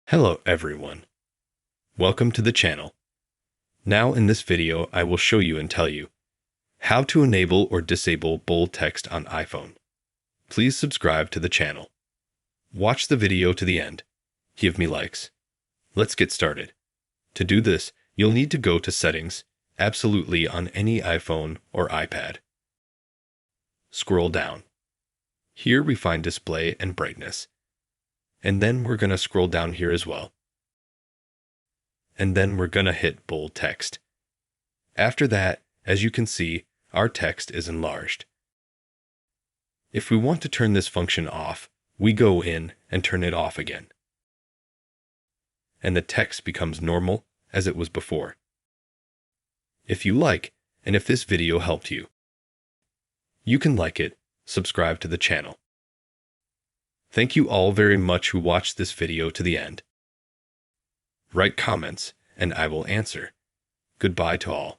Hello everyone. Welcome to the channel. Now in this video I will show you and tell you how to enable or disable bold text on iPhone. Please subscribe to the channel. Watch the video to the end. Give me likes. Let's get started. To do this, you'll need to go to Settings, absolutely on any iPhone or iPad. Scroll down. Here we find Display and Brightness. And then we're going to scroll down here as well. And then we're going to hit bold text. After that, as you can see, our text is enlarged. If we want to turn this function off, we go in and turn it off again. And the text becomes normal as it was before. If you like, and if this video helped you, you can like it, subscribe to the channel. Thank you all very much who watched this video to the end. Write comments, and I will answer. Goodbye to all.